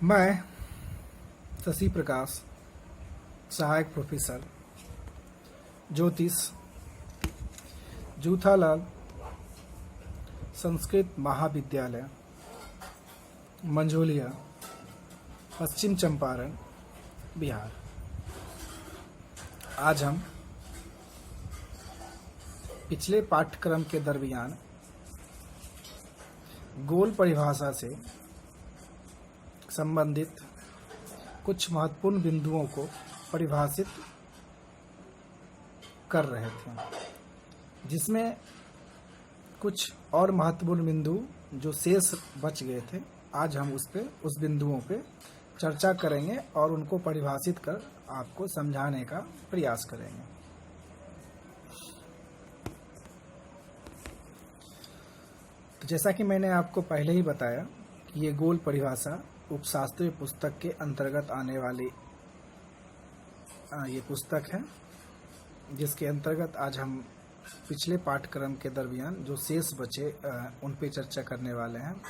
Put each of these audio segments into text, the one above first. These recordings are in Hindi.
मैं शशि प्रकाश, सहायक प्रोफेसर ज्योतिष, जूथालाल संस्कृत महाविद्यालय, मंझोलिया, पश्चिम चंपारण, बिहार। आज हम पिछले पाठ्यक्रम के दरमियान गोल परिभाषा से संबंधित कुछ महत्वपूर्ण बिंदुओं को परिभाषित कर रहे थे, जिसमें कुछ और महत्वपूर्ण बिंदु जो शेष बच गए थे, आज हम उस बिंदुओं पे चर्चा करेंगे और उनको परिभाषित कर आपको समझाने का प्रयास करेंगे। तो जैसा कि मैंने आपको पहले ही बताया कि ये गोल परिभाषा उपशास्त्रीय पुस्तक के अंतर्गत आने वाली ये पुस्तक है, जिसके अंतर्गत आज हम पिछले पाठ्यक्रम के दरमियान जो शेष बचे उन पे चर्चा करने वाले हैं।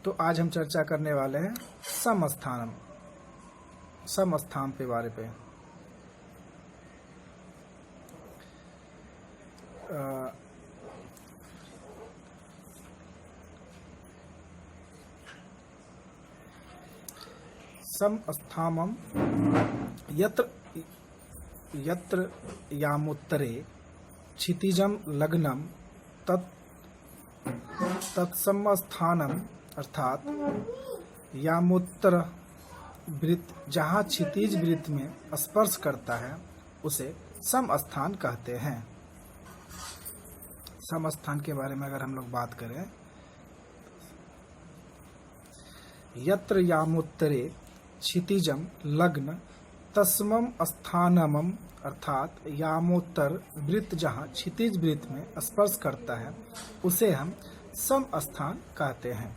तो आज हम चर्चा करने वाले हैं समस्थान के बारे पे। समस्थानम यत्र यामुत्तरे क्षितिजम लग्नम तत्समस्थानम, अर्थात यामोत्तर वृत्त जहाँ क्षितिज वृत्त में स्पर्श करता है उसे समस्थान कहते हैं। समस्थान के बारे में अगर हम लोग बात करें, यत्र यामोत्तरे क्षितिजम लग्न तस्मम स्थानमम, अर्थात यामोत्तर वृत्त जहाँ क्षितिज वृत्त में स्पर्श करता है उसे हम समस्थान कहते हैं।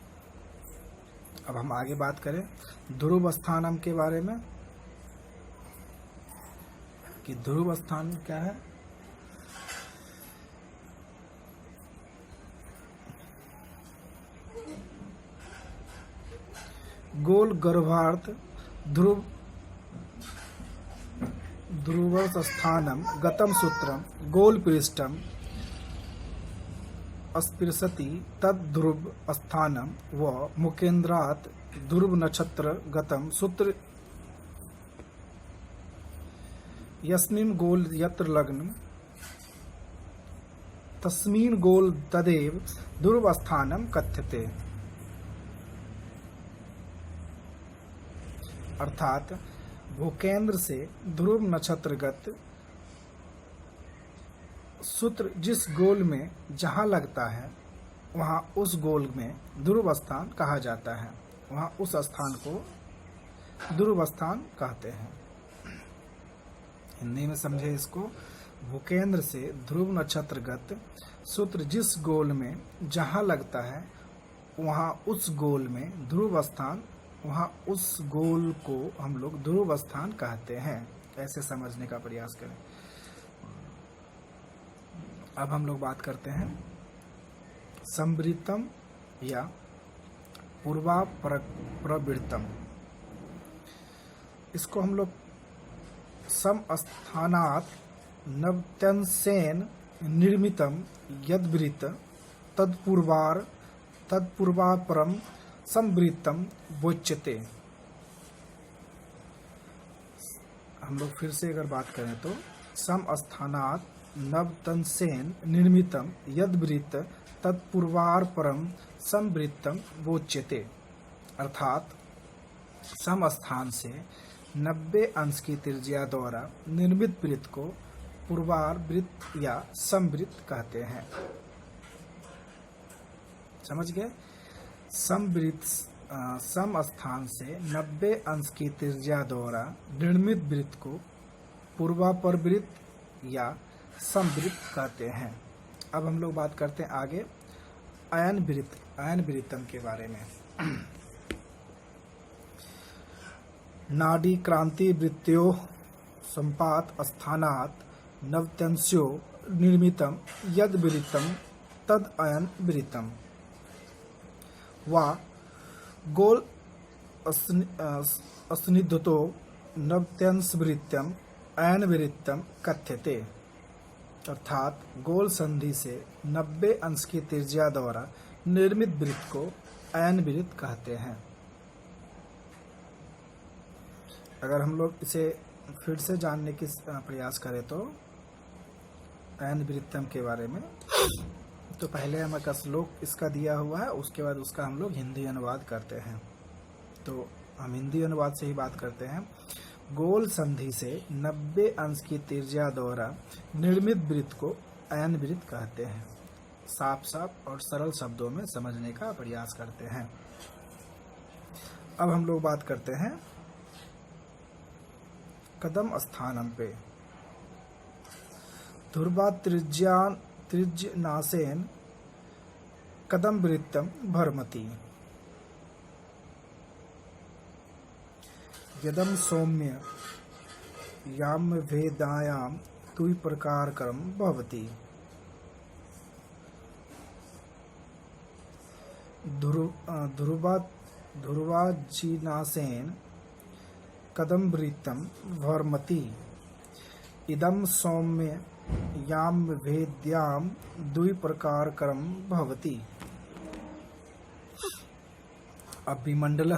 अब हम आगे बात करें ध्रुव स्थानम के बारे में कि ध्रुव स्थान क्या है। गोल गर्भार्थ ध्रुवस्थानम गतम सूत्रम गोल पृष्ठम स्पृशति तद्ध्रुव स्थानम व मुकेन्द्रात् ध्रुव नक्षत्र गतम सूत्र यस्मिन् गोल यत्र लग्न तस्मिन् गोल तदेव ध्रुव स्थानम कथ्यते। अर्थात भूकेंद्र से ध्रुव नक्षत्रगत सूत्र जिस गोल में जहाँ लगता है वहाँ उस गोल में ध्रुव स्थान कहा जाता है, वहाँ उस स्थान को ध्रुव स्थान कहते हैं। हिंदी में समझे इसको। भूकेंद्र से ध्रुव नक्षत्रगत सूत्र जिस गोल में जहाँ लगता है वहाँ उस गोल में ध्रुव स्थान, वहाँ उस गोल को हम लोग ध्रुव स्थान कहते हैं। ऐसे समझने का प्रयास करें। अब हम लोग बात करते हैं संवृत्तम या पूर्वाप्रवृत्तम। इसको हम लोग समस्थानात् नवत्यंशेन निर्मितम यद्वृत्त तत्पूर्वापरम संवृत्तम वोच्यते। हम लोग फिर से अगर बात करें तो समस्थानात् नवतंसेन निर्मितम यद्वृत्त तत्पूर्वापरम संवृत्तम वोच्यते। अर्थात समस्थान से 90 अंश की त्रिज्या द्वारा निर्मित वृत्त को पूर्वार वृत्त या संवृत्त कहते हैं। समझ गए। समस्थान से 90 अंश की त्रिज्या द्वारा निर्मित वृत्त को पूर्वापर वृत्त या संवृत्त कहते हैं। अब हम लोग बात करते हैं आगे अयन वृत्तम के बारे में। नाड़ी क्रांति वृत्त्यो संपात स्थानात् नवत्यंस्यो निर्मितम यद वृत्तम तद अयन वृत्तम। वा गोल अस्निधतो नवत्यंशवृत्तम ऐन वृत्तम कथ्यते। अर्थात गोल संधि से 90 अंश की त्रिज्या द्वारा निर्मित वृत्त को ऐन वृत्त कहते हैं। अगर हम लोग इसे फिर से जानने की प्रयास करें तो ऐन वृत्तम के बारे में, तो पहले हमारा श्लोक इसका दिया हुआ है, उसके बाद उसका हम लोग हिंदी अनुवाद करते हैं। तो हम हिंदी अनुवाद से ही बात करते हैं। गोल संधि से 90 अंश की त्रिज्या द्वारा निर्मित वृत्त को ऐन वृत्त कहते हैं। साफ साफ और सरल शब्दों में समझने का प्रयास करते हैं। अब हम लोग बात करते हैं कदम स्थानम पे। ध्रुवा त्रिज्यनासेन कदम वृत्तम भरमति। यदम सौम्य याम वेदायाम दुई प्रकार कर्म भवति। ध्रुवाजीनासेन कदम वृत्तम भरमति। इदम सौम्य याम वेद्याम दुई प्रकार कर्म भवति। अभिमंडल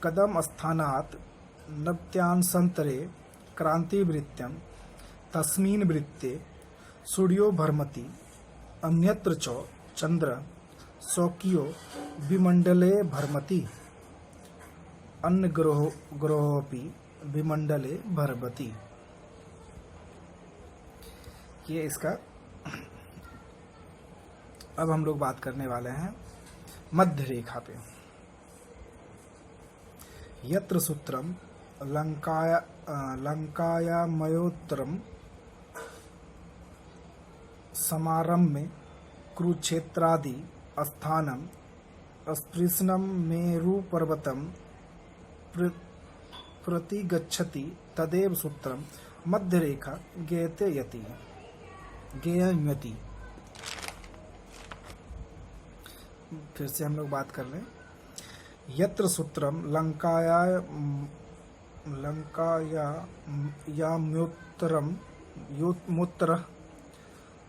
कदम स्थानात् नव्यांशन्तरे क्रांतिवृत्त्यं तस्मिन् वृत्ते सूर्यो भ्रमति। अन्यत्र च चंद्र स्वकीयो विमंडले भ्रमति। अन्य ग्रहोपि विमंडले भ्रमति। ये इसका अब हम लोग बात करने वाले हैं मध्य रेखा पे। यत्र सूत्रम लंकायामयोत्तरम समारम्भे कुरुक्षेत्रादि स्थानम स्पृशनम मेरुपर्वतम प्रतिगच्छति तदेव सूत्रम मध्यरेखा ज्ञेयते। फिर से हम लोग बात कर लें। यत्र सूत्रम लंकायामयोत्तर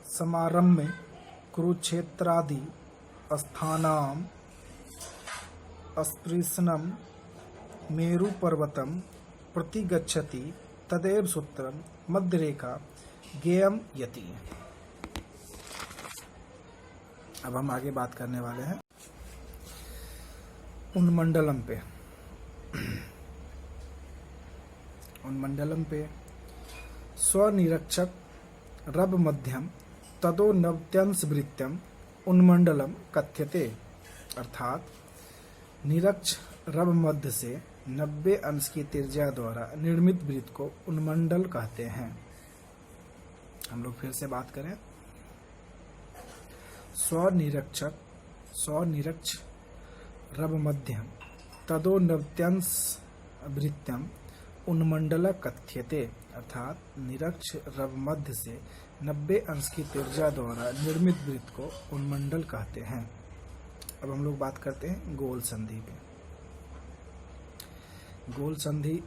समारम्भे कुरुक्षेत्रादि स्थानाम स्पृशनम मेरुपर्वतम प्रतिगच्छति तदेव सूत्रम मध्यरेखा ज्ञेयते। अब हम आगे बात करने वाले हैं उन्मंडलम पे। उन्मंडलम पे स्वनिरक्षक रब मध्यम तदो नवत्यंश वृत्तम उन्मंडलम कथ्यते। अर्थात निरक्ष रब मध्य से 90 अंश की त्रिज्या द्वारा निर्मित वृत्त को उन्मंडल कहते हैं। हम लोग फिर से बात करें। स्वनिरक्ष रब मध्यम तदो नवत्यंश वृत्तम उन्मंडल कथ्यते। अर्थात निरक्ष रब मध्य से 90 अंश की त्रिज्या द्वारा निर्मित वृत्त को उन्मंडल कहते हैं। अब हम लोग बात करते हैं गोल संधि पे। गोल संधि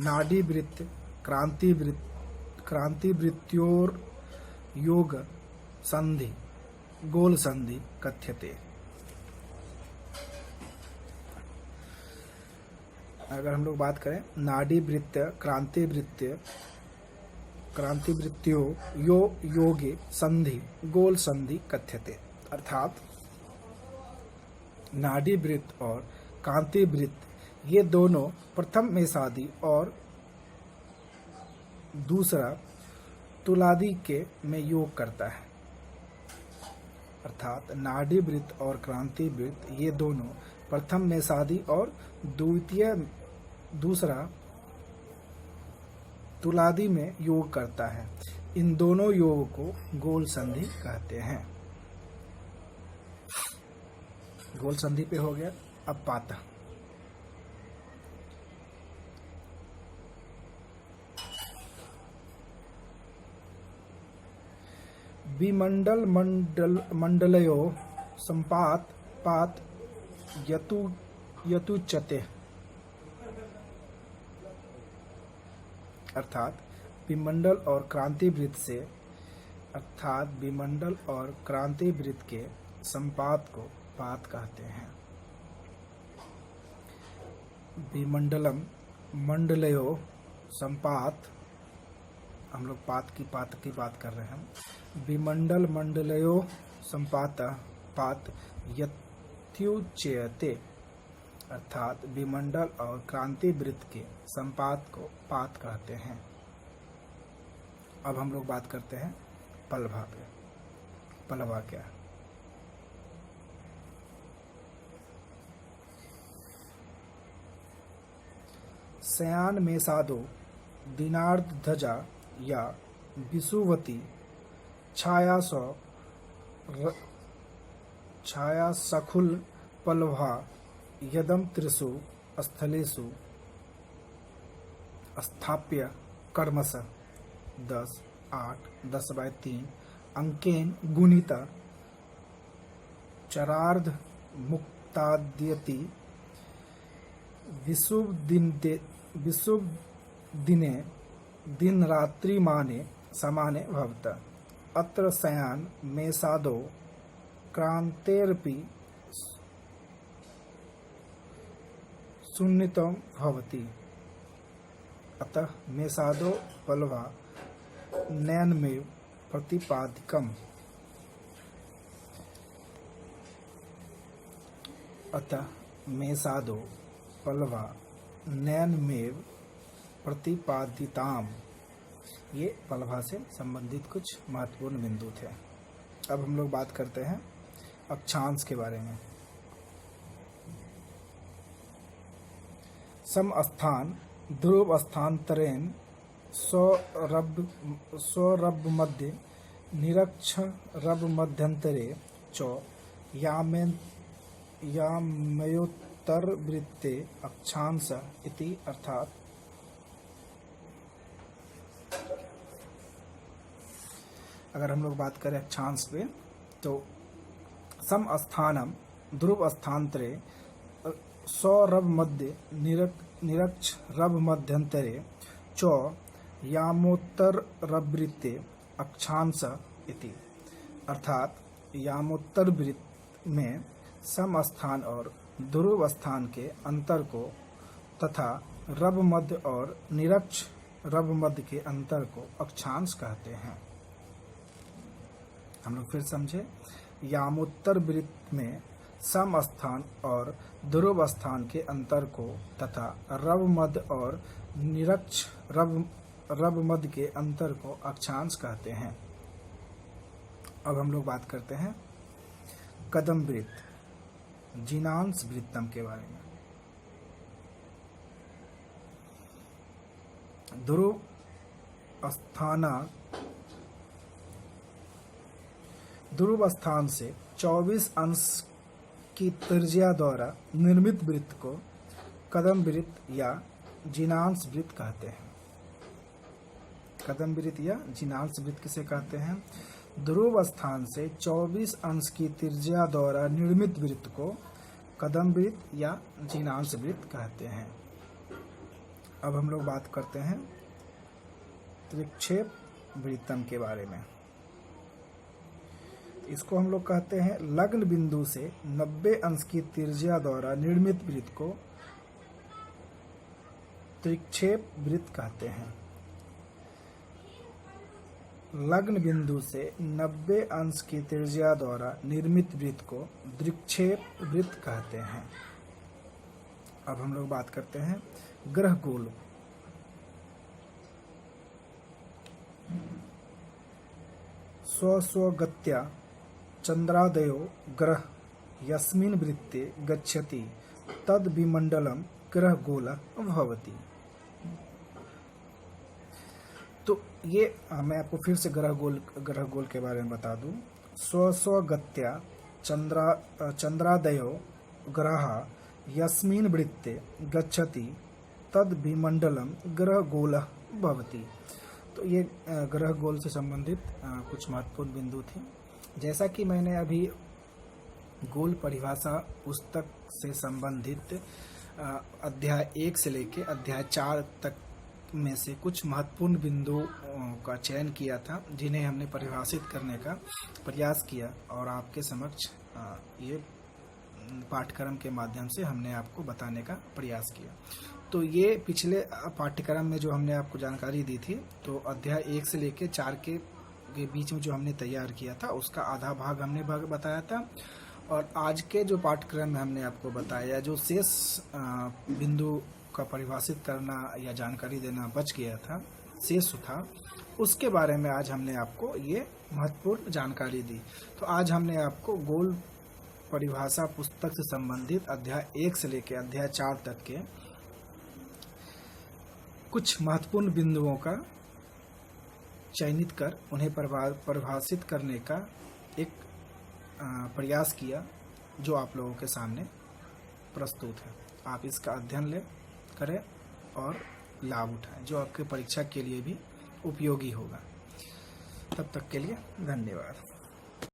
नाड़ी वृत्त क्रांति वृत्त्योर योग संधि गोल संधि कथ्यते। अगर हम लोग बात करें नाड़ी वृत्त क्रांति वृत्तियो योगे संधि गोल संधि कथ्यते। अर्थात नाड़ी वृत्त और क्रांति वृत्त ये दोनों प्रथम मेषादि और दूसरा तुलादि के में योग करता है। अर्थात नाड़ी वृत्त और क्रांति वृत्त ये दोनों प्रथम मेषादि और दूसरा तुलादि में योग करता है। इन दोनों योग को गोल संधि कहते हैं। गोल संधि पे हो गया। अब पाता विमण्डलमण्डलयोः सम्पात पात यतुच्यते, अर्थात विमंडल और क्रांति वृत्त से, अर्थात विमंडल और क्रांति वृत्त के संपात को पात कहते हैं। विमंडलम मंडलयो संपात, हम लोग पात की बात कर रहे हैं। विमंडल मंडलयो संपात पात यत्युच्यते, अर्थात विमंडल और क्रांति वृत्त के संपात को पात कहते हैं। अब हम लोग बात करते हैं पलभा पे। पलभा क्या है? शयान में साधो दिनार्ध ध्वजा या विसुवती छाया सखुल पलभा यदम त्रिषु स्थलेषु स्थाप्य कर्मश 10/3 अंकेन गुणिता चरार्ध मुक्ताद्यति विशुभ दिने दिन रात्रि माने समाने भवत। अत्र शयान मेषादो क्रांतेरपि सुन्नितं भवति। अतः मेषादो पलवा नयनमेव प्रतिपादिकम्। अतः मेषादो पलवा नयनमेव प्रतिपादिताम। ये पलभा से संबंधित कुछ महत्वपूर्ण बिंदु थे। अब हम लोग बात करते हैं अक्षांश के बारे में। समस्थान ध्रुव स्थानांतरेण स्वरब मध्य निरक्ष रब मध्यंतरे च यामयोत्तर वृत्ते अक्षांश इति, अर्थात अगर हम लोग बात करें अक्षांश पे तो समस्थानम ध्रुव स्थानांतरे स्वरब मध्य निरक्ष रब मध्यंतरे च यामोत्तर रवृत्ते अक्षांश इति, अर्थात यामोत्तर वृत्त में सम स्थान और ध्रुव स्थान के अंतर को तथा रब मध्य और निरक्ष रब मध्य के अंतर को अक्षांश कहते हैं। हम लोग फिर समझे, यामोत्तर वृत्त में सम स्थान और ध्रुव स्थान के अंतर को तथा रब मध्य और निरक्ष रब मध्य के अंतर को अक्षांश कहते हैं। अब हम लोग बात करते हैं कदम वृत्त, जिनांश वृत्तम के बारे में। ध्रुव स्थान से 24 अंश की त्रिज्या द्वारा निर्मित वृत्त को कदम वृत्त या जिनांश वृत्त कहते हैं। कदम वृत्त या जिनांश वृत्त किसे कहते हैं? ध्रुव स्थान से 24 अंश की त्रिज्या द्वारा निर्मित वृत्त को कदम वृत्त या जिनांश वृत्त कहते हैं। अब हम लोग बात करते हैं त्रिक्षेप वृत्तम के बारे में। इसको हम लोग कहते हैं लग्न बिंदु से 90 अंश की त्रिज्या द्वारा निर्मित वृत्त को त्रिक्षेप वृत्त कहते हैं। लग्न बिंदु से 90 अंश की त्रिज्या द्वारा निर्मित वृत्त को त्रिक्षेप वृत्त कहते हैं। अब हम लोग बात करते हैं ग्रह गोल। स्वस्वगत्या चंद्रादयो ग्रह यस्मिन् वृत्ते गच्छति तद विमंडलम ग्रह गोल भवति। तो ये मैं आपको फिर से ग्रह गोल के बारे में बता दूं। स्वस्वगत्या चंद्रादयो ग्रह यस्मिन् वृत्ते गच्छति तद विमंडलम ग्रह गोल भवति। तो ये ग्रह गोल से संबंधित कुछ महत्वपूर्ण बिंदु थे। जैसा कि मैंने अभी गोल परिभाषा पुस्तक से संबंधित अध्याय 1 से लेकर अध्याय 4 तक में से कुछ महत्वपूर्ण बिंदुओं का चयन किया था, जिन्हें हमने परिभाषित करने का प्रयास किया और आपके समक्ष ये पाठ्यक्रम के माध्यम से हमने आपको बताने का प्रयास किया। तो ये पिछले पाठ्यक्रम में जो हमने आपको जानकारी दी थी, तो अध्याय 1 से लेकर 4 के बीच में जो हमने तैयार किया था उसका आधा भाग हमने बताया था, और आज के जो पाठ्यक्रम में हमने आपको बताया जो शेष बिंदु का परिभाषित करना या जानकारी देना बच गया था, शेष था, उसके बारे में आज हमने आपको ये महत्वपूर्ण जानकारी दी। तो आज हमने आपको गोल परिभाषा पुस्तक से संबंधित अध्याय 1 से लेकर अध्याय 4 तक के कुछ महत्वपूर्ण बिंदुओं का चयनित कर उन्हें परिभाषित करने का एक प्रयास किया, जो आप लोगों के सामने प्रस्तुत है। आप इसका अध्ययन करें और लाभ उठाएं, जो आपके परीक्षा के लिए भी उपयोगी होगा। तब तक के लिए धन्यवाद।